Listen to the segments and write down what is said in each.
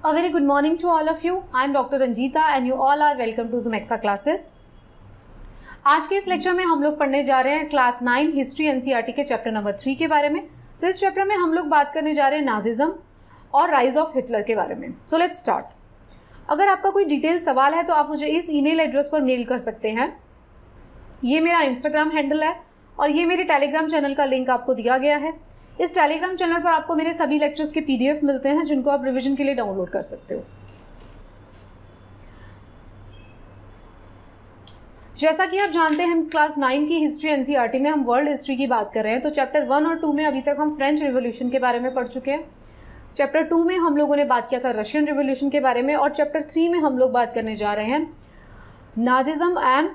A very good morning to all of you. I am Dr. Ranjita and you all are welcome to Zoom classes. आज के इस lecture में हम लोग पढ़ने जा रहे हैं क्लास 9 हिस्ट्री एनसीईआरटी के चैप्टर नंबर 3 के बारे में। तो इस चैप्टर में हम लोग बात करने जा रहे हैं नाजिज्म और राइज ऑफ हिटलर के बारे में। So let's start. अगर आपका कोई डिटेल सवाल है तो आप मुझे इस ईमेल एड्रेस पर मेल कर सकते हैं। ये मेरा इंस्टाग्राम हैंडल है और ये मेरे टेलीग्राम चैनल का लिंक आपको दिया गया है। इस टेलीग्राम चैनल पर आपको मेरे सभी लेक्चर्स के पीडीएफ मिलते हैं जिनको आप रिवीजन के लिए डाउनलोड कर सकते हो। जैसा कि आप जानते हैं हम क्लास 9 की हिस्ट्री एनसीईआरटी में हम वर्ल्ड हिस्ट्री की बात कर रहे हैं। तो चैप्टर 1 और 2 में अभी तक हम फ्रेंच रिवॉल्यूशन के बारे में पढ़ चुके हैं। चैप्टर 2 में हम लोगों ने बात किया था रशियन रिवॉल्यूशन के बारे में और चैप्टर 3 में हम लोग बात करने जा रहे हैं नाजिज्म एंड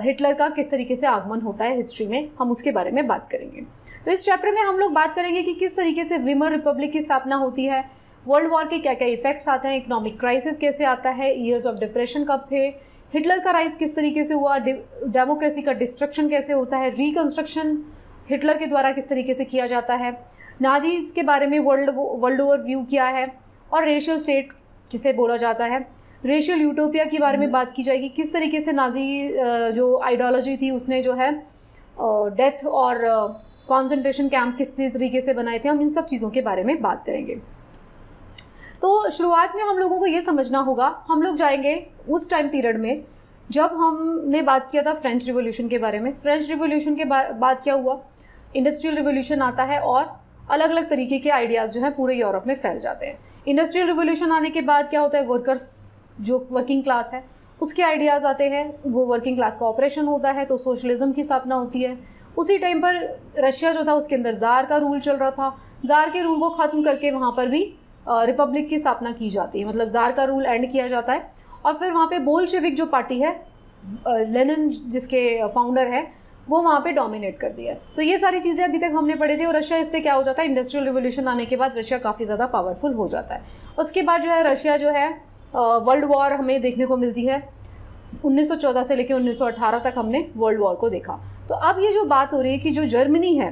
हिटलर का किस तरीके से आगमन होता है हिस्ट्री में, हम उसके बारे में बात करेंगे। तो इस चैप्टर में हम लोग बात करेंगे कि किस तरीके से वीमर रिपब्लिक की स्थापना होती है, वर्ल्ड वॉर के क्या क्या इफेक्ट्स आते हैं, इकोनॉमिक क्राइसिस कैसे आता है, ईयर्स ऑफ डिप्रेशन कब थे, हिटलर का राइज किस तरीके से हुआ, डेमोक्रेसी का डिस्ट्रक्शन कैसे होता है, रिकंस्ट्रक्शन हिटलर के द्वारा किस तरीके से किया जाता है, नाजीज के बारे में वर्ल्ड ओवर व्यू क्या है और रेशियल स्टेट किसे बोला जाता है, रेशियल यूटोपिया के बारे में बात की जाएगी, किस तरीके से नाजी जो आइडियोलॉजी थी उसने जो है डेथ और कॉन्सेंट्रेशन कैंप किस तरीके से बनाए थे, हम इन सब चीज़ों के बारे में बात करेंगे। तो शुरुआत में हम लोगों को ये समझना होगा, हम लोग जाएंगे उस टाइम पीरियड में जब हमने बात किया था फ्रेंच रिवॉल्यूशन के बारे में। फ्रेंच रिवॉल्यूशन के बाद क्या हुआ, इंडस्ट्रियल रिवॉल्यूशन आता है और अलग अलग तरीके के आइडियाज़ जो हैं पूरे यूरोप में फैल जाते हैं। इंडस्ट्रियल रिवॉल्यूशन आने के बाद क्या होता है, वर्कर्स जो वर्किंग क्लास है उसके आइडियाज़ आते हैं, वो वर्किंग क्लास का ऑपरेशन होता है तो सोशलिज्म की स्थापना होती है। उसी टाइम पर रशिया जो था उसके अंदर ज़ार का रूल चल रहा था, ज़ार के रूल को ख़त्म करके वहाँ पर भी रिपब्लिक की स्थापना की जाती है, मतलब ज़ार का रूल एंड किया जाता है और फिर वहाँ पे बोल्शेविक जो पार्टी है, लेनिन जिसके फाउंडर है, वो वहाँ पे डोमिनेट कर दिया है। तो ये सारी चीज़ें अभी तक हमने पढ़ी थी और रशिया इससे क्या हो जाता है, इंडस्ट्रियल रिवॉल्यूशन आने के बाद रशिया काफ़ी ज़्यादा पावरफुल हो जाता है। उसके बाद जो है रशिया जो है वर्ल्ड वॉर हमें देखने को मिलती है। 1914 से लेकर 1918 तक हमने वर्ल्ड वॉर को देखा। तो अब ये जो बात हो रही है कि जो जर्मनी है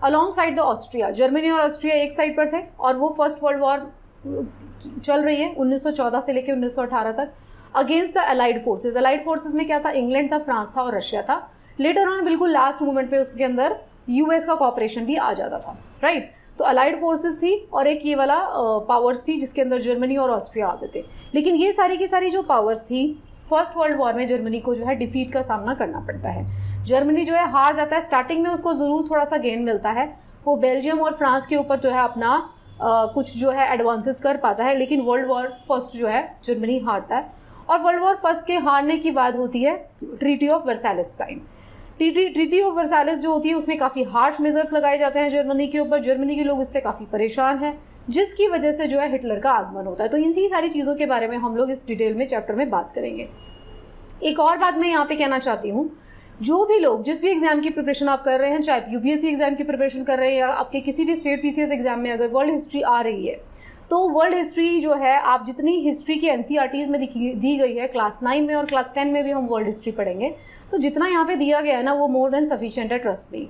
along side the Austria, Germany और ऑस्ट्रिया एक साइड पर थे और वो फर्स्ट वर्ल्ड वॉर चल रही है 1914 से लेकर 1918 तक against the allied forces. Allied forces में क्या था, इंग्लैंड था, फ्रांस था और रशिया था। लेटर ऑन बिल्कुल लास्ट मोमेंट पे उसके अंदर यूएस का कॉपरेशन भी आ जाता था, राइट। तो अलाइड फोर्सेस थी और एक ये वाला पावर्स थी जिसके अंदर जर्मनी और ऑस्ट्रिया आते थे। लेकिन ये सारी की सारी जो पावर्स थी फर्स्ट वर्ल्ड वॉर में जर्मनी को जो है डिफीट का सामना करना पड़ता है। जर्मनी जो है हार जाता है, स्टार्टिंग में उसको ज़रूर थोड़ा सा गेन मिलता है, वो बेल्जियम और फ्रांस के ऊपर जो है अपना कुछ जो है एडवांसेस कर पाता है, लेकिन वर्ल्ड वॉर फर्स्ट जो है जर्मनी हारता है। और वर्ल्ड वॉर फर्स्ट के हारने की बात होती है treaty of Versailles sign. Treaty of Versailles जो होती है उसमें काफ़ी हार्श मेजर्स लगाए जाते हैं जर्मनी के ऊपर। जर्मनी के लोग इससे काफ़ी परेशान हैं जिसकी वजह से जो है हिटलर का आगमन होता है। तो इन सारी चीज़ों के बारे में हम लोग इस डिटेल में चैप्टर में बात करेंगे। एक और बात मैं यहाँ पे कहना चाहती हूँ, जो भी लोग जिस भी एग्जाम की प्रिपरेशन आप कर रहे हैं, चाहे यूपीएससी एग्जाम की प्रिपरेशन कर रहे हैं या आपके किसी भी स्टेट पीसीएस एग्जाम में अगर वर्ल्ड हिस्ट्री आ रही है तो वर्ल्ड हिस्ट्री जो है आप जितनी हिस्ट्री की एनसीईआरटी में दी गई है क्लास 9 में और क्लास 10 में भी हम वर्ल्ड हिस्ट्री पढ़ेंगे, तो जितना यहाँ पे दिया गया है ना वो मोर देन सफिशिएंट है, ट्रस्ट मी।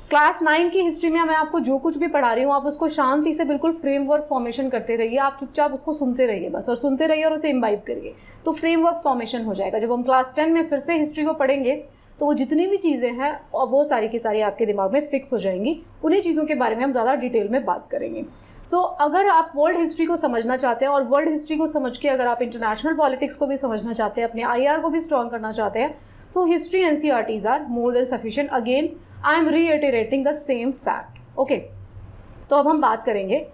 क्लास 9 की हिस्ट्री में मैं आपको जो कुछ भी पढ़ा रही हूँ आप उसको शांति से बिल्कुल फ्रेमवर्क फॉर्मेशन करते रहिए, आप चुपचाप उसको सुनते रहिए बस, और सुनते रहिए और उसे इम्बाइब करिए तो फ्रेमवर्क फॉर्मेशन हो जाएगा। जब हम क्लास 10 में फिर से हिस्ट्री को पढ़ेंगे तो वो जितनी भी चीज़ें हैं और वो सारी की सारी आपके दिमाग में फिक्स हो जाएंगी। उन्हीं चीज़ों के बारे में हम ज़्यादा डिटेल में बात करेंगे। अगर आप वर्ल्ड हिस्ट्री को समझना चाहते हैं और वर्ल्ड हिस्ट्री को समझ के अगर आप इंटरनेशनल पॉलिटिक्स को भी समझना चाहते हैं, अपने आईआर को भी स्ट्रॉन्ग करना चाहते हैं, तो history NCERTs are more than sufficient. Again I am reiterating the same fact, okay. तो अब हम बात करेंगे,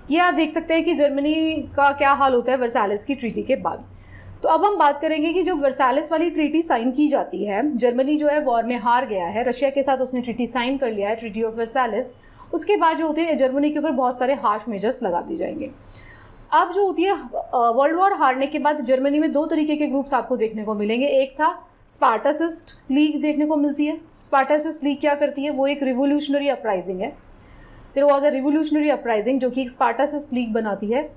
ये आप देख सकते हैं कि जर्मनी का क्या हाल होता है वर्साइलेस की ट्रीटी के बाद। तो अब हम बात करेंगे कि जो वर्साइलेस वाली ट्रीटी साइन की जाती है, जर्मनी जो है वॉर में हार गया है, रशिया के साथ उसने ट्रीटी साइन कर लिया है, ट्रीटी ऑफ वर्साइलेस। उसके बाद जो होती है जर्मनी के ऊपर बहुत सारे हार्श मेजर्स लगा दिए जाएंगे। अब जो होती है वर्ल्ड वॉर हारने के बाद जर्मनी में दो तरीके के ग्रुप्स आपको देखने को मिलेंगे। एक था स्पार्टासिस्ट लीग देखने को मिलती है। स्पार्टासिस्ट लीग क्या करती है, वो एक रिवोल्यूशनरी अपराइजिंग है। There was a revolutionary uprising जो कि एक स्पार्टासिस्ट लीग बनाती है।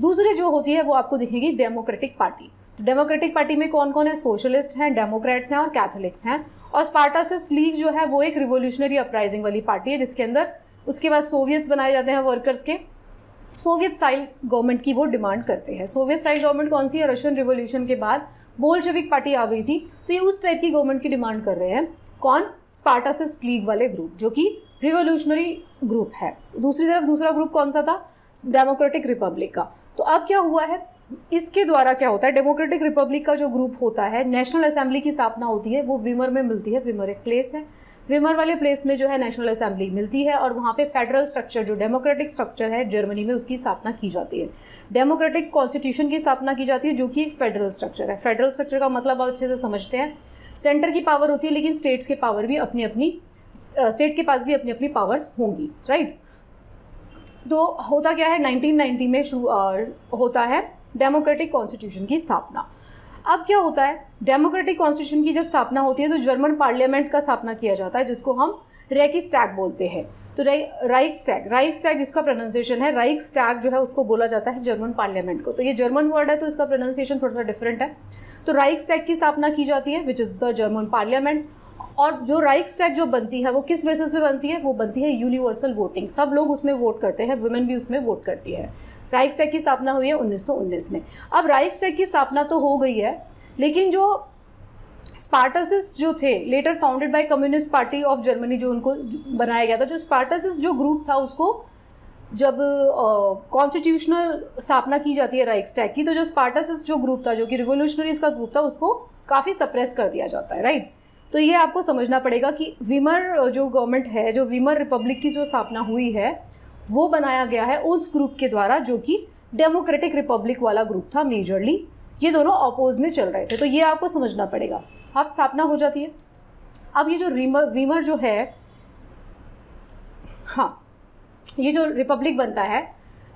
दूसरी जो होती है वो आपको दिखेगी डेमोक्रेटिक पार्टी। तो डेमोक्रेटिक पार्टी में कौन कौन है, सोशलिस्ट हैं, डेमोक्रेट्स हैं और कैथोलिक्स हैं। और स्पार्टासिस्ट लीग जो है वो एक रिवोल्यूशनरी अपराइजिंग वाली पार्टी है जिसके अंदर उसके बाद सोवियट्स बनाए जाते हैं वर्कर्स के, सोवियत स्टाइल गवर्नमेंट की वो डिमांड करते हैं। सोवियत स्टाइल गवर्नमेंट कौन सी है? रशियन रिवॉल्यूशन के बाद बोल्शेविक पार्टी आ गई थी, तो ये उस टाइप की गवर्नमेंट की डिमांड कर रहे हैं। कौन? स्पार्टासिस्ट लीग वाले ग्रुप, जो कि रिवॉल्यूशनरी ग्रुप है। दूसरी तरफ दूसरा ग्रुप कौन सा था? डेमोक्रेटिक रिपब्लिक का। तो अब क्या हुआ है, इसके द्वारा क्या होता है, डेमोक्रेटिक रिपब्लिक का जो ग्रुप होता है, नेशनल असेंबली की स्थापना होती है, वो विमर में मिलती है। विमर एक प्लेस है, विमर वाले प्लेस में जो है नेशनल असेंबली मिलती है, और वहाँ पे फेडरल स्ट्रक्चर, जो डेमोक्रेटिक स्ट्रक्चर है जर्मनी में, उसकी स्थापना की जाती है। डेमोक्रेटिक कॉन्स्टिट्यूशन की स्थापना की जाती है, जो कि एक फेडरल स्ट्रक्चर है। फेडरल स्ट्रक्चर का मतलब आप अच्छे से समझते हैं, सेंटर की पावर होती है, लेकिन स्टेट्स के पावर भी अपनी अपनी, स्टेट के पास भी अपनी अपनी पावर्स होंगी, राइट। तो होता क्या है, 1990 में होता है डेमोक्रेटिक कॉन्स्टिट्यूशन की स्थापना। अब क्या होता है, डेमोक्रेटिक कॉन्स्टिट्यूशन की जब स्थापना होती है तो जर्मन पार्लियामेंट का स्थापना किया जाता है, जिसको हम रेकिस्टैग बोलते हैं। तो राइक्सटैग जिसका प्रोनाउंसिएशन है, राइक्सटैग जो है उसको बोला जाता है जर्मन पार्लियामेंट को। तो ये जर्मन वर्ड है, तो इसका प्रोनाउंसिएशन थोड़ा सा डिफरेंट है। तो राइक्सटैग की स्थापना की जाती है, which is the German parliament. और जो राइक्सटैग जो बनती है वो किस बेसिस पे बनती है? वो बनती है यूनिवर्सल वोटिंग, सब लोग उसमें वोट करते हैं, वुमेन भी उसमें वोट करती है। राइक्सटैग की स्थापना हुई है 1919 में। अब राइक्सटैग की स्थापना तो हो गई है, लेकिन जो स्पार्टासिस्ट जो थे, later founded by communist party of Germany, जो उनको बनाया गया था, जो स्पार्टासिस्ट जो ग्रुप था, उसको जब कॉन्स्टिट्यूशनल स्थापना की जाती है राइक्सटैग की, तो जो स्पार्टासिस्ट जो ग्रुप था, जो कि रिवोल्यूशनरीज का ग्रुप था, उसको काफ़ी सप्रेस कर दिया जाता है, राइट। तो ये आपको समझना पड़ेगा कि विमर जो गवर्नमेंट है, जो विमर रिपब्लिक की जो स्थापना हुई है, वो बनाया गया है उस ग्रुप के द्वारा, जो कि डेमोक्रेटिक रिपब्लिक वाला ग्रुप था मेजरली। ये दोनों अपोज में चल रहे थे, तो ये आपको समझना पड़ेगा। अब स्थापना हो जाती है। अब ये जो विमर जो है, हाँ, ये जो रिपब्लिक बनता है,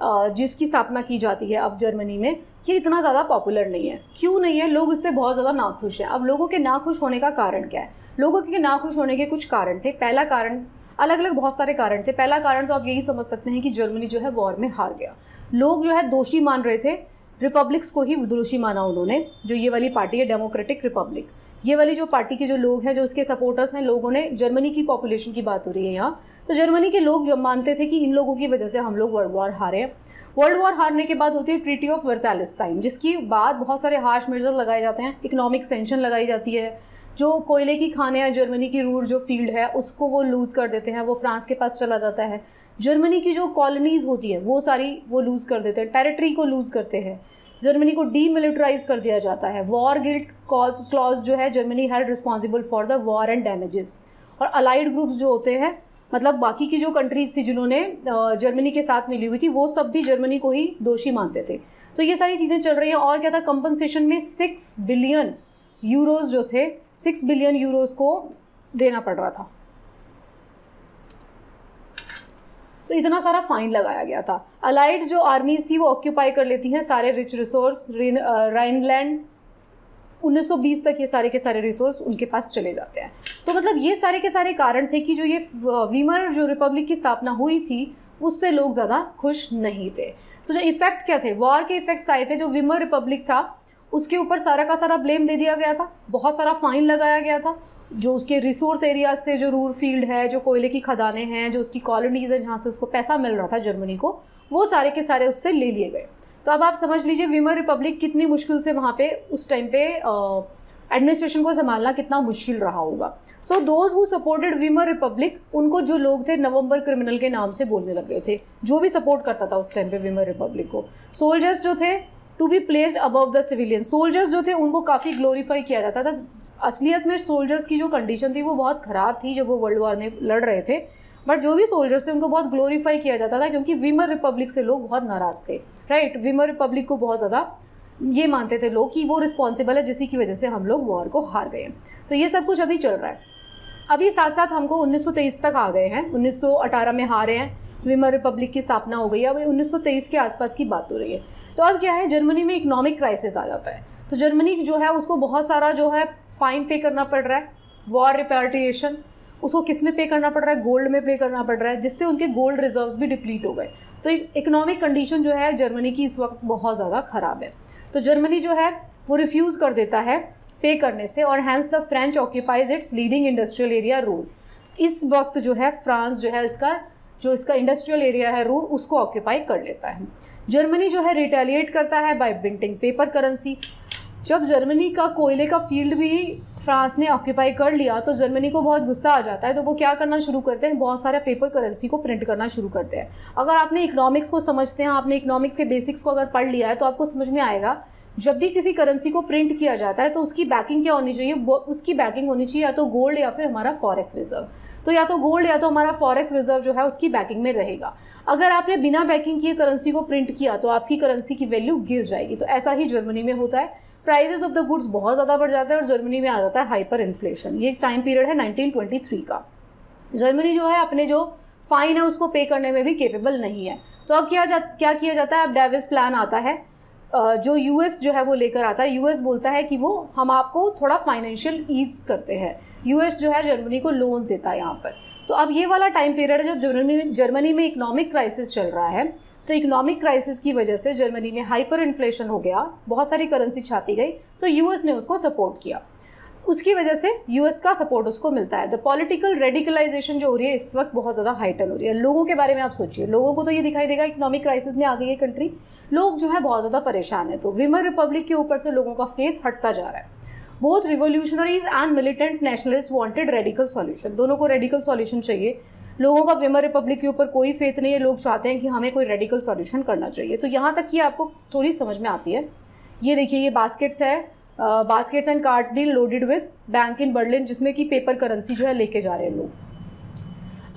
जिसकी स्थापना की जाती है अब जर्मनी में, ये इतना ज़्यादा पॉपुलर नहीं है। क्यों नहीं है? लोग इससे बहुत ज़्यादा नाखुश हैं। अब लोगों के नाखुश होने का कारण क्या है? लोगों के नाखुश होने के कुछ कारण थे। पहला कारण, अलग अलग बहुत सारे कारण थे। पहला कारण तो आप यही समझ सकते हैं कि जर्मनी जो है वॉर में हार गया। लोग जो है दोषी मान रहे थे, रिपब्लिक्स को ही दोषी माना उन्होंने। जो ये वाली पार्टी है डेमोक्रेटिक रिपब्लिक, ये वाली जो पार्टी के जो लोग हैं, जो इसके सपोर्टर्स हैं, लोगों ने, जर्मनी की पॉपुलेशन की बात हो रही है यहाँ, तो जर्मनी के लोग जो मानते थे कि इन लोगों की वजह से हम लोग वर्ल्ड वॉर हारे हैं। वर्ल्ड वॉर हारने के बाद होती है ट्रीटी ऑफ वर्साइलेस साइन, जिसकी बाद बहुत सारे हार्श मेजर लगाए जाते हैं, इकोनॉमिक सेंशन लगाई जाती है। जो कोयले की खाने हैं, जर्मनी की रूर जो फील्ड है, उसको वो लूज़ कर देते हैं, वो फ्रांस के पास चला जाता है। जर्मनी की जो कॉलोनीज़ होती है वो सारी वो लूज़ कर देते हैं, टेरिटरी को लूज़ करते हैं। जर्मनी को डीमिलिटराइज कर दिया जाता है। वॉर गिल्ट क्लॉज जो है, Germany held responsible for the war and damages. और अलाइड ग्रुप्स जो होते हैं, मतलब बाकी की जो कंट्रीज थी जिन्होंने जर्मनी के साथ मिली हुई थी, वो सब भी जर्मनी को ही दोषी मानते थे। तो ये सारी चीज़ें चल रही हैं। और क्या था, कंपनसेशन में 6 बिलियन यूरोज जो थे, 6 बिलियन यूरोज को देना पड़ रहा था। तो इतना सारा फाइन लगाया गया था। अलाइड जो आर्मीज थी वो ऑक्यूपाई कर लेती हैं सारे रिच रिसोर्स। राइनलैंड 1920 तक ये सारे के सारे रिसोर्स उनके पास चले जाते हैं। तो मतलब ये सारे के सारे कारण थे कि जो ये वीमर जो रिपब्लिक की स्थापना हुई थी, उससे लोग ज़्यादा खुश नहीं थे। तो जो इफेक्ट क्या थे, वॉर के इफेक्ट्स आए थे। जो वीमर रिपब्लिक था उसके ऊपर सारा का सारा ब्लेम दे दिया गया था, बहुत सारा फाइन लगाया गया था। जो उसके रिसोर्स एरियाज थे, जो रूर फील्ड है, जो कोयले की खदानें हैं, जो उसकी कॉलोनीज़ हैं जहाँ से उसको पैसा मिल रहा था जर्मनी को, वो सारे के सारे उससे ले लिए गए। तो अब आप समझ लीजिए वीमर रिपब्लिक कितनी मुश्किल से वहाँ पे उस टाइम पे एडमिनिस्ट्रेशन को संभालना कितना मुश्किल रहा होगा। So those who supported Weimar Republic, उनको जो लोग थे नवंबर क्रिमिनल के नाम से बोलने लग गए थे, जो भी सपोर्ट करता था उस टाइम पे वीमर रिपब्लिक को। सोल्जर्स जो थे to be placed above the civilian, soldiers जो थे उनको काफ़ी ग्लोरीफाई किया जाता था। असलियत में सोल्जर्स की जो कंडीशन थी वो बहुत ख़राब थी जब वो वर्ल्ड वॉर में लड़ रहे थे, बट जो भी सोल्जर्स थे उनको बहुत ग्लोरीफाई किया जाता था, क्योंकि वीमर रिपब्लिक से लोग बहुत नाराज़ थे, राइट। वीमर रिपब्लिक को बहुत ज़्यादा ये मानते थे लोग कि वो रिस्पॉन्सिबल है जिसकी की वजह से हम लोग वॉर को हार गए। तो ये सब कुछ अभी चल रहा है। अभी साथ साथ हमको 1923 तक आ गए हैं। 1918 में हारे हैं, वीमर रिपब्लिक की स्थापना हो गई है। अब 1923 के आसपास की बात हो रही है। तो अब क्या है, जर्मनी में इकोनॉमिक क्राइसिस आ जाता है। तो जर्मनी जो है उसको बहुत सारा जो है फाइन पे करना पड़ रहा है, वॉर रिपेट्रिएशन उसको किस में पे करना पड़ रहा है, गोल्ड में पे करना पड़ रहा है, जिससे उनके गोल्ड रिजर्व्स भी डिप्लीट हो गए। तो इकोनॉमिक कंडीशन जो है जर्मनी की इस वक्त बहुत ज़्यादा ख़राब है। तो जर्मनी जो है वो रिफ्यूज़ कर देता है पे करने से, और hence the French occupies its leading industrial area Ruhr. इस वक्त जो है फ्रांस जो है इसका जो इसका इंडस्ट्रियल एरिया है रूर, उसको ऑक्यूपाई कर लेता है। जर्मनी जो है रिटेलिएट करता है बाय मिंटिंग पेपर करेंसी। जब जर्मनी का कोयले का फील्ड भी फ्रांस ने ऑक्यूपाई कर लिया तो जर्मनी को बहुत गुस्सा आ जाता है, तो वो क्या करना शुरू करते हैं, बहुत सारे पेपर करेंसी को प्रिंट करना शुरू करते हैं। अगर आपने इकोनॉमिक्स को समझते हैं, आपने इकोनॉमिक्स के बेसिक्स को अगर पढ़ लिया है, तो आपको समझ में आएगा जब भी किसी करेंसी को प्रिंट किया जाता है तो उसकी बैकिंग क्या होनी चाहिए, उसकी बैकिंग होनी चाहिए या तो गोल्ड या फिर हमारा फॉरेक्स रिजर्व। तो या तो गोल्ड या तो हमारा फॉरेक्स रिजर्व जो है उसकी बैकिंग में रहेगा। अगर आपने बिना बैकिंग किए करेंसी को प्रिंट किया तो आपकी करेंसी की वैल्यू गिर जाएगी। तो ऐसा ही जर्मनी में होता है, प्राइजेस ऑफ द गुड्स बहुत ज़्यादा बढ़ जाता है और जर्मनी में आ जाता है हाइपर इन्फ्लेशन। ये एक टाइम पीरियड है 1923 का। जर्मनी जो है अपने जो फाइन है उसको पे करने में भी केपेबल नहीं है। तो अब क्या किया जाता है, अब डेविस प्लान आता है जो यूएस जो है वो लेकर आता है। यूएस बोलता है कि वो हम आपको थोड़ा फाइनेंशियल ईज करते हैं। यूएस जो है जर्मनी को लोन्स देता है यहाँ पर। तो अब ये वाला टाइम पीरियड है जब जर्मनी में इकोनॉमिक क्राइसिस चल रहा है। तो इकोनॉमिक क्राइसिस की वजह से जर्मनी में हाइपर इन्फ्लेशन हो गया, बहुत सारी करेंसी छापी गई, तो यूएस ने उसको सपोर्ट किया। उसकी वजह से यूएस का सपोर्ट उसको मिलता है। द पॉलिटिकल रेडिकलाइजेशन जो हो रही है इस वक्त बहुत ज़्यादा हाइटन हो रही है। लोगों के बारे में आप सोचिए, लोगों को तो ये दिखाई देगा इकोनॉमिक क्राइसिस में आ गई है कंट्री, लोग जो है बहुत ज़्यादा परेशान है। तो वीमर रिपब्लिक के ऊपर से लोगों का फेथ हटता जा रहा है। Both revolutionaries and militant nationalist wanted radical solution, दोनों को रेडिकल सॉल्यूशन चाहिए। लोगों का वीमर रिपब्लिक के ऊपर कोई फेथ नहीं है, लोग चाहते हैं कि हमें कोई रेडिकल सॉल्यूशन करना चाहिए। तो यहाँ तक कि आपको थोड़ी समझ में आती है। ये देखिए, ये बास्केट्स है, baskets and cards been loaded with bank in Berlin, जिसमें कि पेपर करेंसी जो है लेके जा रहे हैं लोग।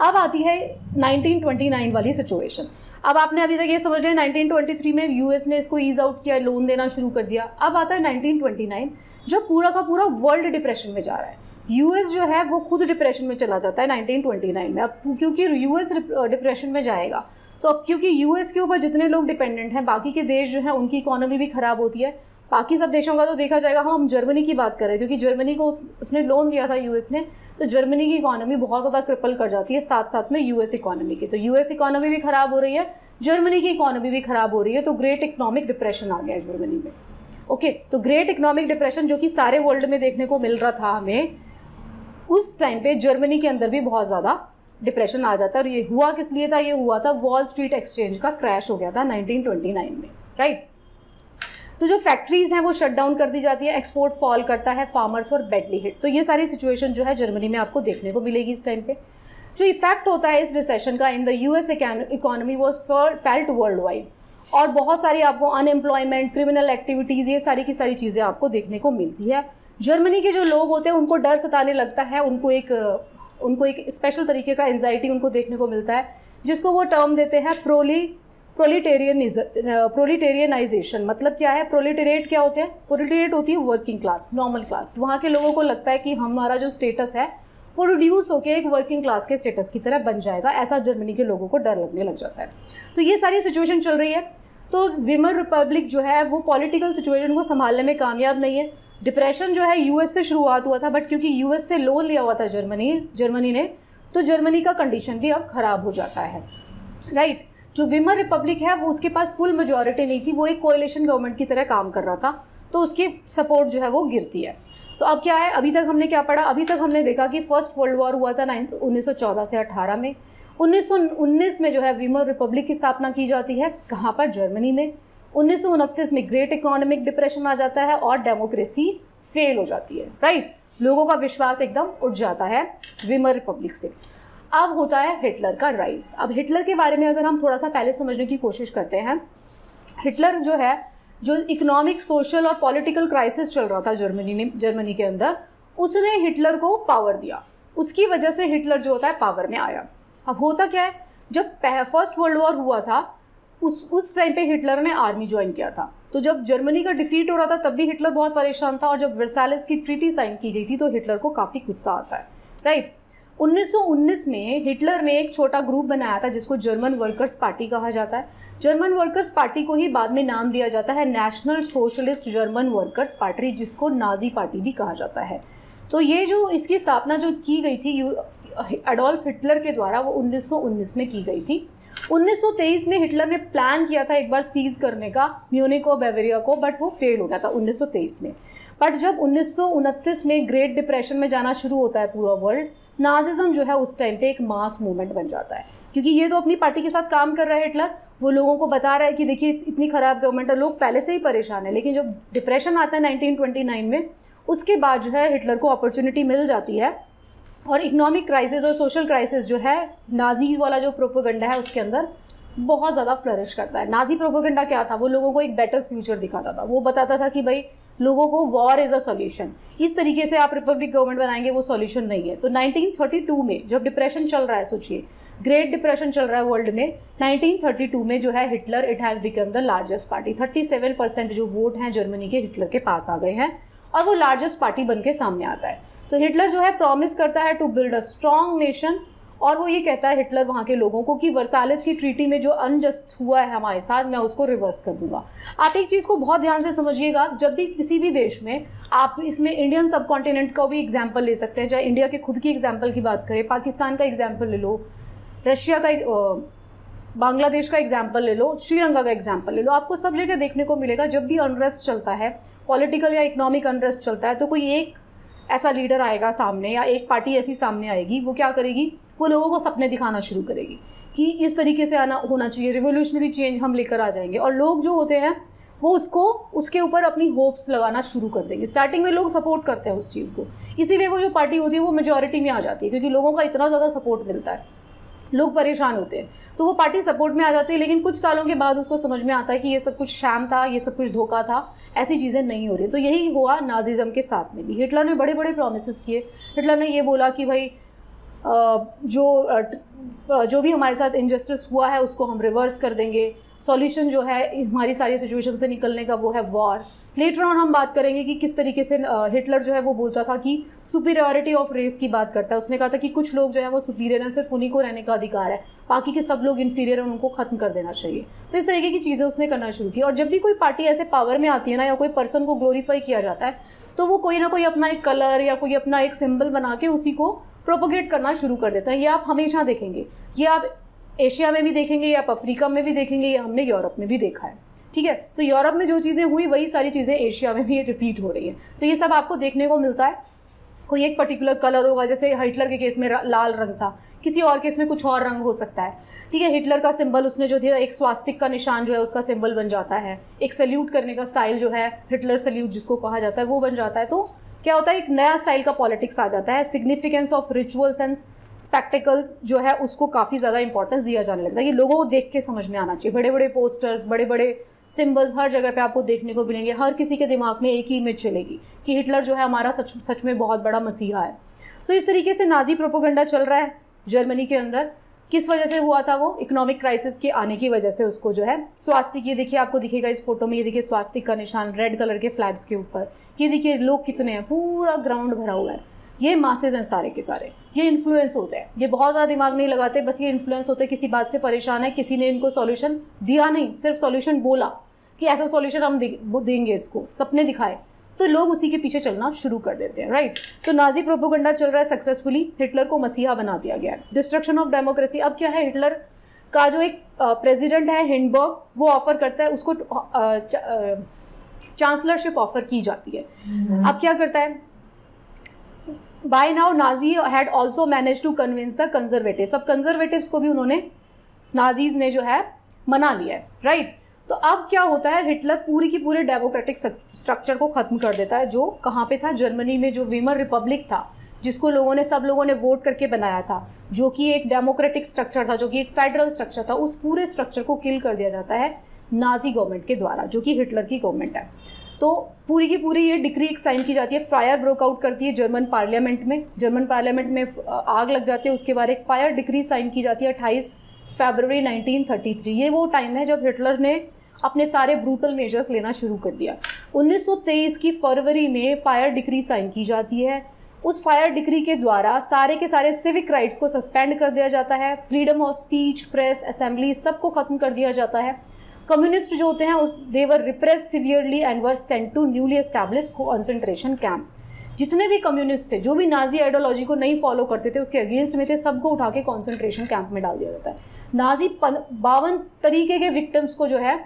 अब आती है 1929 वाली सिचुएशन। अब आपने अभी तक ये समझ लिया 1923 में यूएस ने इसको ईज आउट किया, लोन देना शुरू कर दिया। अब आता है 1929 जब पूरा का पूरा वर्ल्ड डिप्रेशन में जा रहा है। यूएस जो है वो खुद डिप्रेशन में चला जाता है 1929 में। अब क्योंकि यूएस डिप्रेशन में जाएगा तो अब क्योंकि यूएस के ऊपर जितने लोग डिपेंडेंट हैं, बाकी के देश जो हैं उनकी इकोनॉमी भी ख़राब होती है। बाकी सब देशों का तो देखा जाएगा, हम जर्मनी की बात कर रहे हैं क्योंकि जर्मनी को उसने लोन दिया था यूएस ने, तो जर्मनी की इकोनॉमी बहुत ज़्यादा क्रिपल कर जाती है साथ साथ में यूएस इकोनॉमी की। तो यूएस इकोनॉमी भी ख़राब हो रही है, जर्मनी की इकोनॉमी भी ख़राब हो रही है। तो ग्रेट इकोनॉमिक डिप्रेशन आ गया है जर्मनी में। ओके, तो ग्रेट इकोनॉमिक डिप्रेशन जो कि सारे वर्ल्ड में देखने को मिल रहा था हमें, उस टाइम पे जर्मनी के अंदर भी बहुत ज़्यादा डिप्रेशन आ जाता है। और ये हुआ किस लिए था, ये हुआ था वॉल स्ट्रीट एक्सचेंज का क्रैश हो गया था 1929 में, राइट। तो जो फैक्ट्रीज हैं वो शट डाउन कर दी जाती है, एक्सपोर्ट फॉल करता है, फार्मर्स पर बैडली हिट। तो ये सारी सिचुएशन जो है जर्मनी में आपको देखने को मिलेगी इस टाइम पे। जो इफेक्ट होता है इस रिसेशन का in the US economy was felt world wide, और बहुत सारी आपको अनएम्प्लॉयमेंट, क्रिमिनल एक्टिविटीज़, ये सारी की सारी चीज़ें आपको देखने को मिलती है। जर्मनी के जो लोग होते हैं उनको डर सताने लगता है, उनको एक स्पेशल तरीके का एंजाइटी उनको देखने को मिलता है, जिसको वो टर्म देते हैं प्रोलिटेरियनाइजेशन। मतलब क्या है, प्रोलिटेरिएट क्या होते हैं, प्रोलिटेरिएट होती है वर्किंग क्लास, नॉर्मल क्लास। वहाँ के लोगों को लगता है कि हमारा जो स्टेटस है वो रिड्यूस होकर एक वर्किंग क्लास के स्टेटस की तरह बन जाएगा, ऐसा जर्मनी के लोगों को डर लगने लग जाता है। तो ये सारी सिचुएशन चल रही है। तो वीमर रिपब्लिक जो है वो पॉलिटिकल सिचुएशन को संभालने में कामयाब नहीं है। डिप्रेशन जो है यूएस से शुरुआत हुआ था, बट क्योंकि यूएस से लोन लिया हुआ था जर्मनी ने, तो जर्मनी का कंडीशन भी अब ख़राब हो जाता है, राइट। जो वीमर रिपब्लिक है वो उसके पास फुल मेजॉरिटी नहीं थी, वो एक कोएलिशन गवर्नमेंट की तरह काम कर रहा था, तो उसकी सपोर्ट जो है वो गिरती है। तो अब क्या है, अभी तक हमने क्या पढ़ा, अभी तक हमने देखा कि फर्स्ट वर्ल्ड वॉर हुआ था 1914 से 18 में। 1919 में जो है वीमर रिपब्लिक की स्थापना की जाती है, कहाँ पर, जर्मनी में। 1929 में ग्रेट इकोनॉमिक डिप्रेशन आ जाता है और डेमोक्रेसी फेल हो जाती है, राइट। लोगों का विश्वास एकदम उठ जाता है वीमर रिपब्लिक से। अब होता है हिटलर का राइज। अब हिटलर के बारे में अगर हम थोड़ा सा पहले समझने की कोशिश करते हैं, हिटलर जो है, जो इकोनॉमिक, सोशल और पॉलिटिकल क्राइसिस चल रहा था जर्मनी के अंदर, उसने हिटलर को पावर दिया। उसकी वजह से हिटलर जो होता है पावर में आया। अब होता क्या है, जब फर्स्ट वर्ल्ड वॉर हुआ था उस टाइम पे हिटलर ने आर्मी ज्वाइन किया था। तो जब जर्मनी का डिफीट हो रहा था तब भी हिटलर बहुत परेशान था, और जब वर्साइलेस की ट्रीटी साइन की गई थी तो हिटलर को काफ़ी गुस्सा आता है, राइट। 1919 में हिटलर ने एक छोटा ग्रुप बनाया था जिसको जर्मन वर्कर्स पार्टी कहा जाता है। जर्मन वर्कर्स पार्टी को ही बाद में नाम दिया जाता है national socialist German workers party, जिसको नाजी पार्टी भी कहा जाता है। तो ये जो इसकी स्थापना जो की गई थी एडोल्फ हिटलर के द्वारा, वो 1919 में की गई थी। 1923 में हिटलर ने प्लान किया था एक बार सीज करने का म्यूनिक और बावेरिया को, बट वो फेल हो गया था 1923 में। बट जब 1929 में ग्रेट डिप्रेशन में जाना शुरू होता है पूरा वर्ल्ड, नाजिज्म जो है उस टाइम पे एक मास मूवमेंट बन जाता है, क्योंकि ये तो अपनी पार्टी के साथ काम कर रहा है हिटलर, वो लोगों को बता रहा है कि देखिए इतनी ख़राब गवर्नमेंट है, लोग पहले से ही परेशान है। लेकिन जब डिप्रेशन आता है 1929 में, उसके बाद जो है हिटलर को अपॉर्चुनिटी मिल जाती है और इकोनॉमिक क्राइसिस और सोशल क्राइसिस जो है नाजी वाला जो प्रोपेगेंडा है उसके अंदर बहुत ज़्यादा फ्लरिश करता है। नाजी प्रोपेगेंडा क्या था, वो लोगों को एक बेटर फ्यूचर दिखाता था। वो बताता था कि भाई लोगों को वॉर इज़ अ सॉल्यूशन, इस तरीके से आप रिपब्लिक गवर्नमेंट बनाएंगे, वो सॉल्यूशन नहीं है। तो 1932 में जब डिप्रेशन चल रहा है, सोचिए ग्रेट डिप्रेशन चल रहा है वर्ल्ड में, 1932 में जो है Hitler it has become the largest party. 37% जो वोट हैं जर्मनी के हिटलर के पास आ गए हैं और वो लार्जेस्ट पार्टी बन के सामने आता है। तो हिटलर जो है प्रॉमिस करता है to build a strong nation, और वो ये कहता है हिटलर वहाँ के लोगों को कि वर्साइलेस की ट्रीटी में जो अनजस्ट हुआ है हमारे साथ, मैं उसको रिवर्स कर दूंगा। आप एक चीज़ को बहुत ध्यान से समझिएगा, जब भी किसी भी देश में, आप इसमें इंडियन सब कॉन्टिनेंट का भी एग्जाम्पल ले सकते हैं, चाहे इंडिया के खुद की एग्जाम्पल की बात करें, पाकिस्तान का एग्जाम्पल ले लो, रशिया का, बांग्लादेश का एग्जाम्पल ले लो, श्रीलंका का एग्जाम्पल ले लो, आपको सब जगह देखने को मिलेगा जब भी अनरेस्ट चलता है, पॉलिटिकल या इकोनॉमिक अनरेस्ट चलता है, तो कोई एक ऐसा लीडर आएगा सामने या एक पार्टी ऐसी सामने आएगी, वो क्या करेगी, वो लोगों को सपने दिखाना शुरू करेगी कि इस तरीके से आना होना चाहिए, रिवोल्यूशनरी चेंज हम लेकर आ जाएंगे। और लोग जो होते हैं वो उसके ऊपर अपनी होप्स लगाना शुरू कर देंगे। स्टार्टिंग में लोग सपोर्ट करते हैं उस चीज़ को, इसीलिए वो जो पार्टी होती है वो मेजॉरिटी में आ जाती है, क्योंकि लोगों का इतना ज़्यादा सपोर्ट मिलता है, लोग परेशान होते हैं, तो वो पार्टी सपोर्ट में आ जाती है। लेकिन कुछ सालों के बाद उसको समझ में आता है कि ये सब कुछ शैम था, ये सब कुछ धोखा था, ऐसी चीज़ें नहीं हो रही। तो यही हुआ नाजिज़म के साथ में भी। हिटलर ने बड़े बड़े प्रोमिस किए। हिटलर ने ये बोला कि भाई जो भी हमारे साथ इनजस्टिस हुआ है उसको हम रिवर्स कर देंगे, सॉल्यूशन जो है हमारी सारी सिचुएशन से निकलने का वो है वॉर। लेटर ऑन हम बात करेंगे कि किस तरीके से हिटलर जो है वो बोलता था कि सुपीरियरिटी ऑफ रेस की बात करता है। उसने कहा था कि कुछ लोग जो है वो सुपीरियर हैं, सिर्फ उन्हीं को रहने का अधिकार है, बाकी के सब लोग इन्फीरियर हैं, उनको ख़त्म कर देना चाहिए। तो इस तरीके की चीज़ें उसने करना शुरू की। और जब भी कोई पार्टी ऐसे पावर में आती है ना, या कोई पर्सन को ग्लोरीफाई किया जाता है, तो वो कोई ना कोई अपना एक कलर या कोई अपना एक सिंबल बना के उसी को प्रोपोगेट करना शुरू कर देता है। ये आप हमेशा देखेंगे, ये आप एशिया में भी देखेंगे, या आप अफ्रीका में भी देखेंगे, ये हमने यूरोप में भी देखा है। ठीक है, तो यूरोप में जो चीज़ें हुई वही सारी चीज़ें एशिया में भी रिपीट हो रही हैं। तो ये सब आपको देखने को मिलता है। कोई एक पर्टिकुलर कलर होगा, जैसे हिटलर के केस में लाल रंग था, किसी और केस में कुछ और रंग हो सकता है। ठीक है, हिटलर का सिंबल उसने जो दिया, एक स्वास्तिक का निशान जो है उसका सिंबल बन जाता है। एक सल्यूट करने का स्टाइल जो है, हिटलर सल्यूट जिसको कहा जाता है, वो बन जाता है। तो क्या होता है, एक नया स्टाइल का पॉलिटिक्स आ जाता है। Significance of rituals and spectacled जो है उसको काफ़ी ज़्यादा इंपॉर्टेंस दिया जाने लगता है। ये लोगों को देख के समझ में आना चाहिए। बड़े बड़े पोस्टर्स, बड़े बड़े सिंबल्स हर जगह पे आपको देखने को मिलेंगे। हर किसी के दिमाग में एक ही इमेज चलेगी कि हिटलर जो है हमारा सच में बहुत बड़ा मसीहा है। तो इस तरीके से नाजी प्रोपेगेंडा चल रहा है जर्मनी के अंदर। किस वजह से हुआ था वो? इकोनॉमिक क्राइसिस के आने की वजह से उसको जो है स्वास्तिक, ये देखिए आपको दिखेगा इस फोटो में, ये देखिए स्वास्तिक का निशान रेड कलर के फ्लैग्स के ऊपर। ये देखिए लोग कितने हैं, पूरा ग्राउंड भरा हुआ है। ये मासेज हैं सारे के सारे, ये इन्फ्लुएंस होते हैं। ये बहुत ज़्यादा दिमाग नहीं लगाते, बस ये इन्फ्लुएंस होते हैं। किसी बात से परेशान है, किसी ने इनको सॉल्यूशन दिया नहीं, सिर्फ सॉल्यूशन बोला कि ऐसा सॉल्यूशन हम देंगे इसको, सपने दिखाए, तो लोग उसी के पीछे चलना शुरू कर देते हैं। राइट, तो नाजी प्रोपेगेंडा चल रहा है सक्सेसफुली। हिटलर को मसीहा बना दिया गया है। Destruction of democracy. अब क्या है, हिटलर का जो एक प्रेसिडेंट है हिंडबर्ग, वो ऑफर करता है, उसको चांसलरशिप ऑफर की जाती है। अब क्या करता है, by now Nazi had also manage to convince the conservative. सब कंजर्वेटिव्स को भी उन्होंने, नाजीज ने जो है मना लिया है। राइट, तो अब क्या होता है, हिटलर पूरी की पूरे डेमोक्रेटिक स्ट्रक्चर को ख़त्म कर देता है, जो कहाँ पे था, जर्मनी में, जो वीमर रिपब्लिक था, जिसको सब लोगों ने वोट करके बनाया था, जो कि एक डेमोक्रेटिक स्ट्रक्चर था, जो कि एक फेडरल स्ट्रक्चर था। उस पूरे स्ट्रक्चर को किल कर दिया जाता है नाजी गवर्नमेंट के द्वारा, जो कि हिटलर की गवर्नमेंट है। तो पूरी की पूरी ये डिक्री एक साइन की जाती है। फायर ब्रोक आउट करती है जर्मन पार्लियामेंट में, जर्मन पार्लियामेंट में आग लग जाती है। उसके बाद एक फायर डिक्री साइन की जाती है 28 फरवरी 1933। ये वो टाइम है जब हिटलर ने अपने सारे ब्रूटल मेजर्स लेना शुरू कर दिया। 1923 की फरवरी में फायर डिक्री साइन की जाती है। उस फायर डिक्री के द्वारा सारे के सारे सिविक राइट्स को सस्पेंड कर दिया जाता है। Freedom of speech, press, assembly, सबको खत्म कर दिया जाता है। कम्युनिस्ट जो होते हैं they were repress severely and were sent to newly established concentration camp. जितने भी कम्युनिस्ट थे, जो भी नाजी आइडियोलॉजी को नहीं फॉलो करते थे, उसके अगेंस्ट में थे, सबको उठा के कॉन्सेंट्रेशन कैंप में डाल दिया जाता है। नाजी 52 तरीके के विक्टिम्स को जो है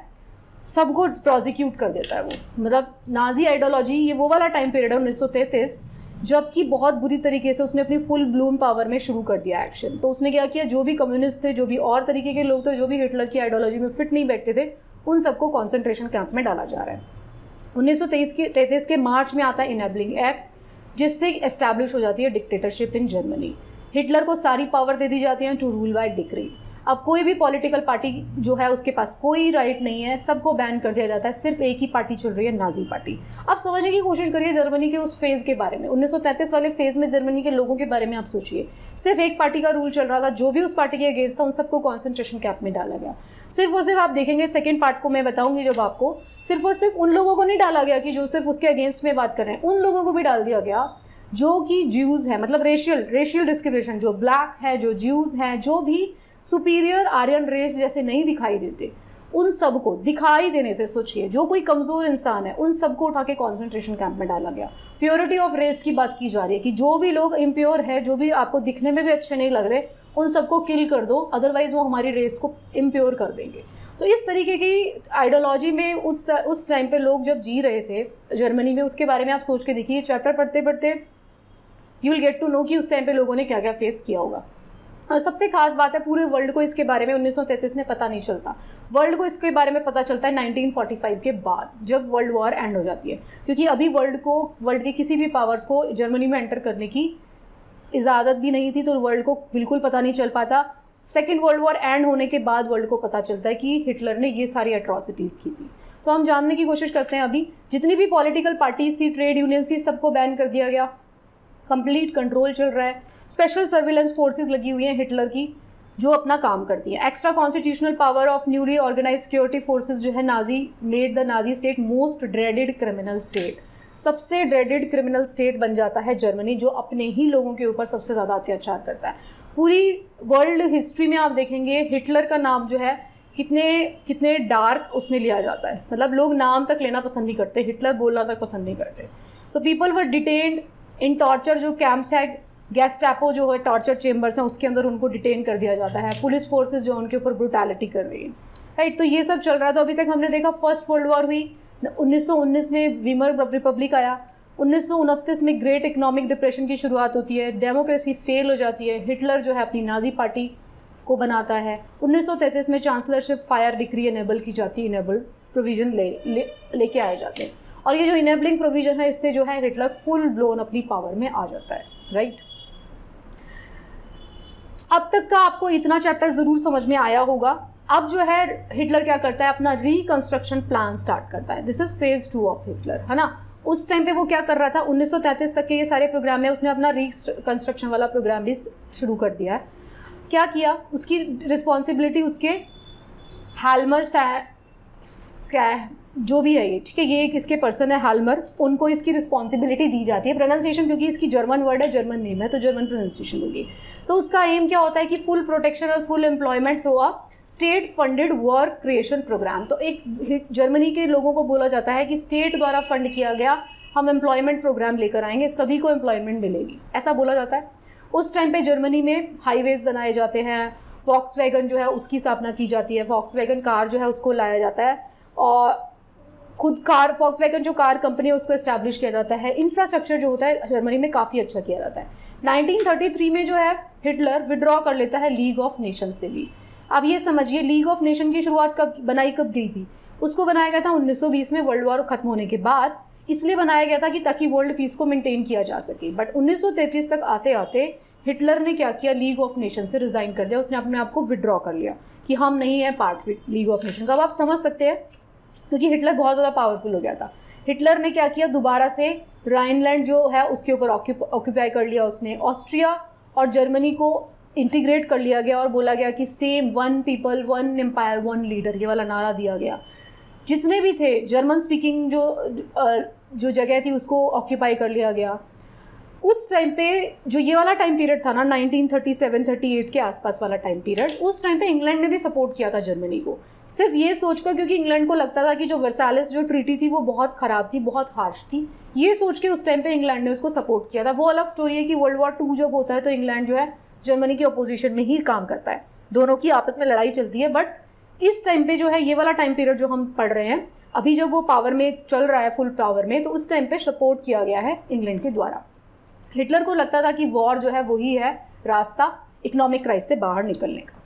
सबको प्रोसिक्यूट कर देता है वो। मतलब नाजी आइडियोलॉजी, ये वो वाला टाइम पीरियड है 1933, जबकि बहुत बुरी तरीके से उसने अपनी फुल ब्लूम पावर में शुरू कर दिया एक्शन। तो उसने क्या किया, जो भी कम्युनिस्ट थे, जो भी और तरीके के लोग थे, जो भी हिटलर की आइडियोलॉजी में फिट नहीं बैठते थे, उन सबको कॉन्सेंट्रेशन कैंप में डाला जा रहा है। 1933 के मार्च में आता है इनेबलिंग एक्ट, जिससे एस्टैब्लिश हो जाती है डिक्टेटरशिप इन जर्मनी। हिटलर को सारी पावर दे दी जाती है टू रूल बाय डिक्री। अब कोई भी पॉलिटिकल पार्टी जो है उसके पास कोई राइट नहीं है, सबको बैन कर दिया जाता है, सिर्फ एक ही पार्टी चल रही है, नाजी पार्टी। अब समझने की कोशिश करिए जर्मनी के उस फेज़ के बारे में, 1933 वाले फेज़ में जर्मनी के लोगों के बारे में आप सोचिए। सिर्फ एक पार्टी का रूल चल रहा था, जो भी उस पार्टी के अगेंस्ट था उन सबको कॉन्सेंट्रेशन कैंप में डाला गया। सिर्फ और सिर्फ आप देखेंगे, सेकेंड पार्ट को मैं बताऊंगी जब आपको, सिर्फ और सिर्फ उन लोगों को नहीं डाला गया कि जो सिर्फ उसके अगेंस्ट में बात कर रहे हैं, उन लोगों को भी डाल दिया गया जो कि ज्यूज़ है, मतलब रेशियल डिस्क्रिमिनेशन, जो ब्लैक है, जो ज्यूज़ हैं, जो भी सुपीरियर आर्यन रेस जैसे नहीं दिखाई देते, उन सबको दिखाई देने से सोचिए, जो कोई कमज़ोर इंसान है उन सबको उठा के कॉन्सेंट्रेशन कैंप में डाला गया। प्योरिटी ऑफ रेस की बात की जा रही है कि जो भी लोग इम्प्योर है, जो भी आपको दिखने में भी अच्छे नहीं लग रहे, उन सबको किल कर दो, अदरवाइज वो हमारी रेस को इम्प्योर कर देंगे। तो इस तरीके की आइडियोलॉजी में उस टाइम पे लोग जब जी रहे थे जर्मनी में, उसके बारे में आप सोच के देखिए। चैप्टर पढ़ते पढ़ते you will get to know कि उस टाइम पे लोगों ने क्या क्या फेस किया होगा। और सबसे खास बात है, पूरे वर्ल्ड को इसके बारे में 1933 में पता नहीं चलता। वर्ल्ड को इसके बारे में पता चलता है 1945 के बाद, जब वर्ल्ड वॉर एंड हो जाती है, क्योंकि अभी वर्ल्ड के किसी भी पावर्स को जर्मनी में एंटर करने की इजाज़त भी नहीं थी, तो वर्ल्ड को बिल्कुल पता नहीं चल पाता। सेकेंड वर्ल्ड वॉर एंड होने के बाद वर्ल्ड को पता चलता है कि हिटलर ने ये सारी एट्रॉसिटीज़ की थी। तो हम जानने की कोशिश करते हैं, अभी जितनी भी पॉलिटिकल पार्टीज थी, ट्रेड यूनियंस थी, सबको बैन कर दिया गया, कंप्लीट कंट्रोल चल रहा है। स्पेशल सर्विलेंस फोर्सेस लगी हुई हैं हिटलर की, जो अपना काम करती हैं। Extra constitutional power of newly organize security forces जो है, Nazi made the Nazi state most dreaded criminal state. सबसे ड्रेडेड क्रिमिनल स्टेट बन जाता है जर्मनी, जो अपने ही लोगों के ऊपर सबसे ज़्यादा अत्याचार करता है। पूरी वर्ल्ड हिस्ट्री में आप देखेंगे हिटलर का नाम जो है कितने डार्क उसमें लिया जाता है, मतलब लोग नाम तक लेना पसंद नहीं करते, हिटलर बोलना तक पसंद नहीं करते। तो people were detained in torture, जो कैंप्स है, गैस्टापो जो है टॉर्चर चेम्बर्स हैं, उसके अंदर उनको डिटेन कर दिया जाता है। पुलिस फोर्सेस जो उनके ऊपर ब्रुटैलिटी कर रही है, राइट। तो ये सब चल रहा है। तो अभी तक हमने देखा फर्स्ट वर्ल्ड वॉर हुई, 1919 में वीमर रिपब्लिक आया, 1929 में ग्रेट इकोनॉमिक डिप्रेशन की शुरुआत होती है, डेमोक्रेसी फेल हो जाती है, हिटलर जो है अपनी नाजी पार्टी को बनाता है। 1933 में चांसलरशिप फायर डिक्री इनेबल की जाती है, इनेबल प्रोविजन लेके आए जाते हैं, और ये जो इनेबलिंग प्रोविजन है, इससे जो है हिटलर फुल ब्लोन अपनी पावर में आ जाता है, राइट। अब तक का आपको इतना चैप्टर ज़रूर समझ में आया होगा। अब जो है हिटलर क्या करता है, अपना रिकंस्ट्रक्शन प्लान स्टार्ट करता है। This is phase 2 of Hitler, है ना। उस टाइम पे वो क्या कर रहा था, 1933 तक के ये सारे प्रोग्राम है, उसने अपना रिकंस्ट्रक्शन वाला प्रोग्राम भी शुरू कर दिया है। क्या किया, उसकी रिस्पॉन्सिबिलिटी उसके हाल्मर जो भी है ये, ठीक है, ये किसके पर्सन है, हाल्मर, उनको इसकी रिस्पॉन्सिबिलिटी दी जाती है। प्रोनाउंसिएशन क्योंकि इसकी जर्मन वर्ड है, जर्मन नेम है, तो जर्मन प्रोनाउंसिएशन होगी। तो उसका एम क्या होता है कि फुल प्रोटेक्शन और full employment through a state funded work creation program. तो एक जर्मनी के लोगों को बोला जाता है कि स्टेट द्वारा फंड किया गया हम एम्प्लॉयमेंट प्रोग्राम लेकर आएंगे, सभी को एम्प्लॉयमेंट मिलेगी, ऐसा बोला जाता है। उस टाइम पे जर्मनी में हाईवेज बनाए जाते हैं, वॉक्सवैगन जो है उसकी स्थापना की जाती है, वॉक्सवैगन कार जो है उसको लाया जाता है, और खुद कार वॉक्सवैगन जो कार कंपनी है उसको इस्टेब्लिश किया जाता है। इंफ्रास्ट्रक्चर जो होता है जर्मनी में काफ़ी अच्छा किया जाता है। 1933 में जो है हिटलर विड्रॉ कर लेता है लीग ऑफ नेशन से भी। अब ये समझिए लीग ऑफ नेशन की शुरुआत कब गई थी, उसको बनाया गया था 1920 में, वर्ल्ड वॉर खत्म होने के बाद। इसलिए बनाया गया था कि ताकि वर्ल्ड पीस को मेंटेन किया जा सके। बट 1933 तक आते आते हिटलर ने क्या किया, लीग ऑफ नेशन से रिज़ाइन कर दिया, उसने अपने आप को विड्रॉ कर लिया कि हम नहीं है पार्ट लीग ऑफ नेशन का। अब आप समझ सकते हैं क्योंकि हिटलर बहुत ज़्यादा पावरफुल हो गया था। हिटलर ने क्या किया, दोबारा से राइनलैंड जो है उसके ऊपर ऑक्यूपाई कर लिया उसने। ऑस्ट्रिया और जर्मनी को इंटीग्रेट कर लिया गया और बोला गया कि same one people one empire one leader, ये वाला नारा दिया गया। जितने भी थे जर्मन स्पीकिंग जो जगह थी उसको ऑक्यूपाई कर लिया गया। उस टाइम पे जो ये वाला टाइम पीरियड था ना, 1937-38 के आसपास वाला टाइम पीरियड, उस टाइम पे इंग्लैंड ने भी सपोर्ट किया था जर्मनी को, सिर्फ ये सोचकर, क्योंकि इंग्लैंड को लगता था कि जो वर्साइलेस जो ट्रीटी थी वो बहुत ख़राब थी, बहुत हार्श थी, ये सोच के उस टाइम पे इंग्लैंड ने उसको सपोर्ट किया था। वो अलग स्टोरी है कि वर्ल्ड वॉर 2 जब होता है तो इंग्लैंड जो है जर्मनी की अपोजिशन में ही काम करता है, दोनों की आपस में लड़ाई चलती है। बट इस टाइम पे जो है ये वाला टाइम पीरियड जो हम पढ़ रहे हैं अभी, जब वो पावर में चल रहा है फुल पावर में, तो उस टाइम पे सपोर्ट किया गया है इंग्लैंड के द्वारा। हिटलर को लगता था कि वॉर जो है वही है रास्ता इकोनॉमिक क्राइसिस से बाहर निकलने का।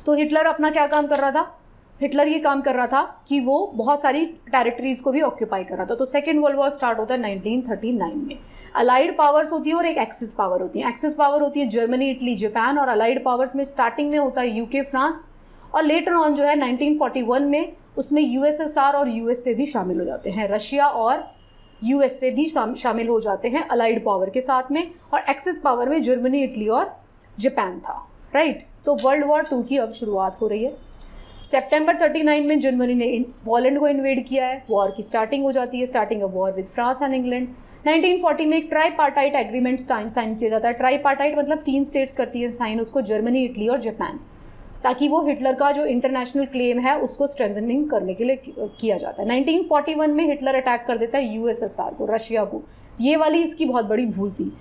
तो हिटलर अपना क्या काम कर रहा था, हिटलर ये काम कर रहा था कि वो बहुत सारी टेरिटरीज को भी ऑक्यूपाई कर रहा था। तो सेकेंड वर्ल्ड वॉर स्टार्ट होता है 1939 में। अलाइड पावर्स होती है और एक एक्सिस पावर होती है। एक्सिस पावर होती है जर्मनी, इटली, जापान, और अलाइड पावर्स में स्टार्टिंग में होता है यूके, फ्रांस, और लेटर ऑन जो है 1941 में उसमें यूएसएसआर और यूएसए भी शामिल हो जाते हैं। रशिया और यूएसए भी शामिल हो जाते हैं अलाइड पावर के साथ में, और एक्सिस पावर में जर्मनी, इटली और जापान था, राइट। तो वर्ल्ड वॉर 2 की अब शुरुआत हो रही है। सितंबर 39 में जर्मनी ने पोलैंड को इन्वेड किया है, वॉर की स्टार्टिंग हो जाती है, starting of war with France and England. 1940 में एक ट्राईपार्टाइट एग्रीमेंट साइन किया जाता है। ट्राईपार्टाइट मतलब 3 स्टेट्स करती है साइन उसको, जर्मनी, इटली और जापान, ताकि वो हिटलर का जो इंटरनेशनल क्लेम है उसको स्ट्रेंथनिंग करने के लिए किया जाता है। 1941 में हिटलर अटैक कर देता है यूएसएसआर को, रशिया को। ये वाली इसकी बहुत बड़ी भूल थी,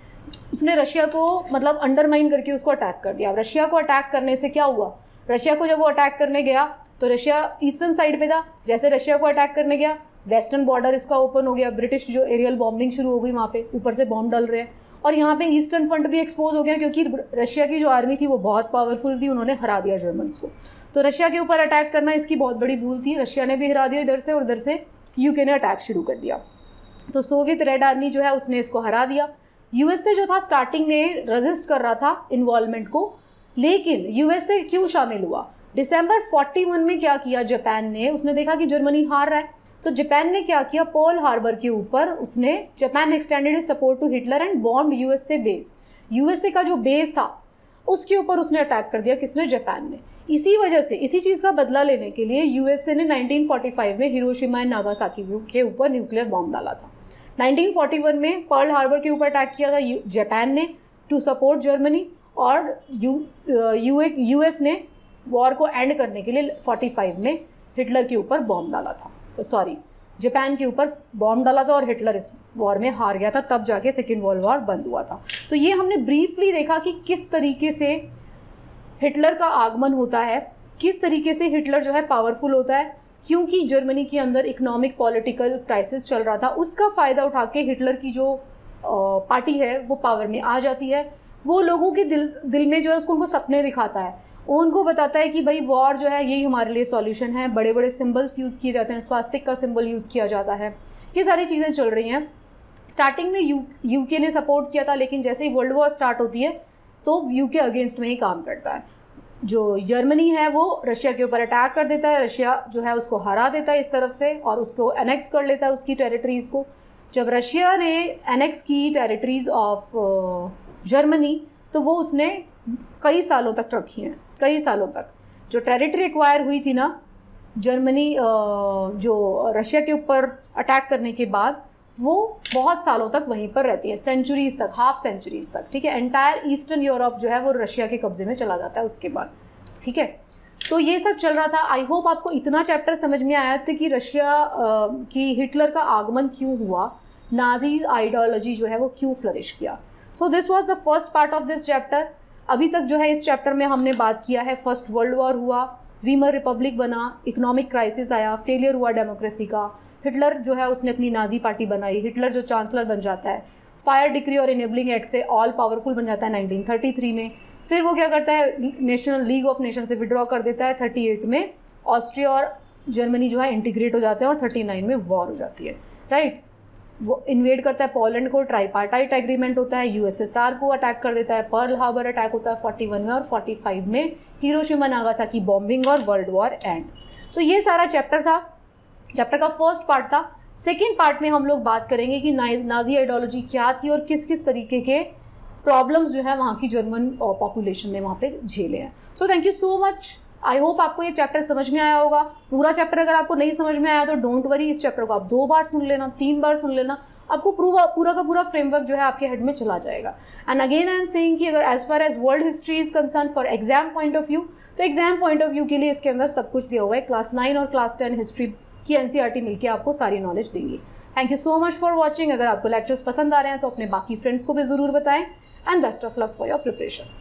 उसने रशिया को मतलब अंडरमाइन करके उसको अटैक कर दिया। रशिया को अटैक करने से क्या हुआ, रशिया को जब वो अटैक करने गया तो रशिया ईस्टर्न साइड पे था, जैसे रशिया को अटैक करने गया वेस्टर्न बॉर्डर इसका ओपन हो गया, ब्रिटिश जो एरियल बॉम्बिंग शुरू हो गई वहाँ पे, ऊपर से बॉम्ब डल रहे हैं, और यहाँ पे ईस्टर्न फ्रंट भी एक्सपोज हो गया क्योंकि रशिया की जो आर्मी थी वो बहुत पावरफुल थी, उन्होंने हरा दिया जर्मन्स को। तो रशिया के ऊपर अटैक करना इसकी बहुत बड़ी भूल थी, रशिया ने भी हरा दिया इधर से, और इधर से यूके ने अटैक शुरू कर दिया। तो सोवियत रेड आर्मी जो है उसने इसको हरा दिया। यूएसए जो था स्टार्टिंग में रेजिस्ट कर रहा था इन्वॉल्वमेंट को, लेकिन यूएसए क्यों शामिल हुआ, दिसंबर 41 में क्या किया जापान ने, उसने देखा कि जर्मनी हार रहा है, तो जापान ने क्या किया, पर्ल हार्बर के ऊपर उसने, Japan extended his support to Hitler and bombed USA base. USA का जो बेस था उसके ऊपर उसने अटैक कर दिया, किसने, जापान ने। इसी वजह से, इसी चीज़ का बदला लेने के लिए यूएसए ने 1945 में हिरोशिमा एंड नागासाकी के ऊपर न्यूक्लियर बॉम्ब डाला था। 1941 में पर्ल हार्बर के ऊपर अटैक किया था जापान ने टू सपोर्ट जर्मनी, और यूएस ने वॉर को एंड करने के लिए 45 में हिटलर के ऊपर बॉम्ब डाला था, जापान के ऊपर बॉम्ब डाला था, और हिटलर इस वॉर में हार गया था, तब जाके सेकेंड वर्ल्ड वॉर बंद हुआ था। तो ये हमने ब्रीफली देखा कि किस तरीके से हिटलर का आगमन होता है, किस तरीके से हिटलर जो है पावरफुल होता है, क्योंकि जर्मनी के अंदर इकोनॉमिक पॉलिटिकल क्राइसिस चल रहा था, उसका फ़ायदा उठा के हिटलर की जो पार्टी है वो पावर में आ जाती है। वो लोगों के दिल में जो है उसको, उनको सपने दिखाता है, उनको बताता है कि भाई वॉर जो है यही हमारे लिए सॉल्यूशन है। बड़े बड़े सिंबल्स यूज़ किए जाते हैं, स्वास्तिक का सिंबल यूज़ किया जाता है, ये सारी चीज़ें चल रही हैं। स्टार्टिंग में यूके ने सपोर्ट किया था, लेकिन जैसे ही वर्ल्ड वॉर स्टार्ट होती है तो यूके अगेंस्ट में ही काम करता है। जो जर्मनी है वो रशिया के ऊपर अटैक कर देता है, रशिया जो है उसको हरा देता है इस तरफ से, और उसको एनेक्स कर लेता है उसकी टेरिटरीज़ को। जब रशिया ने एनेक्स की टेरिटरीज़ ऑफ जर्मनी, तो वो उसने कई सालों तक रखी हैं, कई सालों तक। जो टेरिटरी एक्वायर हुई थी ना जर्मनी जो रशिया के ऊपर अटैक करने के बाद, वो बहुत सालों तक वहीं पर रहती है, सेंचुरीज़ तक, हाफ सेंचुरीज़ तक, ठीक है। एंटायर ईस्टर्न यूरोप जो है वो रशिया के कब्जे में चला जाता है उसके बाद, ठीक है। तो ये सब चल रहा था। आई होप आपको इतना चैप्टर समझ में आया था कि रशिया की हिटलर का आगमन क्यों हुआ, नाजी आइडियोलॉजी जो है वो क्यों फ्लरिश किया। So this was the first part of this chapter. अभी तक जो है इस चैप्टर में हमने बात किया है, फर्स्ट वर्ल्ड वॉर हुआ, वीमर रिपब्लिक बना, इकोनॉमिक क्राइसिस आया, फेलियर हुआ डेमोक्रेसी का, हिटलर जो है उसने अपनी नाजी पार्टी बनाई, हिटलर जो चांसलर बन जाता है, फायर डिक्री और इनेबलिंग एक्ट से ऑल पावरफुल बन जाता है 1933 में। फिर वो क्या करता है, नेशनल लीग ऑफ नेशन से विड्रॉ कर देता है। 38 में ऑस्ट्रिया और जर्मनी जो है इंटीग्रेट हो जाते हैं, और 39 में वॉर हो जाती है, राइट। वो इन्वेड करता है पोलैंड को, ट्राईपार्टाइट एग्रीमेंट होता है, यूएसएसआर को अटैक कर देता है, पर्ल हार्बर अटैक होता है 41 में, और 45 में हिरोशिमा नागासाकी बॉम्बिंग और वर्ल्ड वॉर एंड। तो ये सारा चैप्टर था, चैप्टर का फर्स्ट पार्ट था। सेकेंड पार्ट में हम लोग बात करेंगे कि नाजी आइडियोलॉजी क्या थी और किस किस तरीके के प्रॉब्लम्स जो है वहाँ की जर्मन पॉपुलेशन ने वहाँ पे झेले हैं। So thank you so much. I hope आपको ये चैप्टर समझ में आया होगा। पूरा चैप्टर अगर आपको नहीं समझ में आया तो डोंट वरी, इस चैप्टर को आप 2 बार सुन लेना, 3 बार सुन लेना, आपको पूरा का पूरा फ्रेमवर्क जो है आपके हेड में चला जाएगा। And again I am saying कि अगर as far as world history is concern for exam point of view, तो एग्जाम पॉइंट ऑफ व्यू के लिए इसके अंदर सब कुछ दिया हुआ है। क्लास 9 और क्लास 10 हिस्ट्री की एनसीईआरटी मिलकर आपको सारी नॉलेज देंगी। Thank you so much for watching. अगर आपको लेक्चर्स पसंद आ रहे हैं तो अपने बाकी फ्रेंड्स को भी ज़रूर बताएं, and best of luck for your preparation.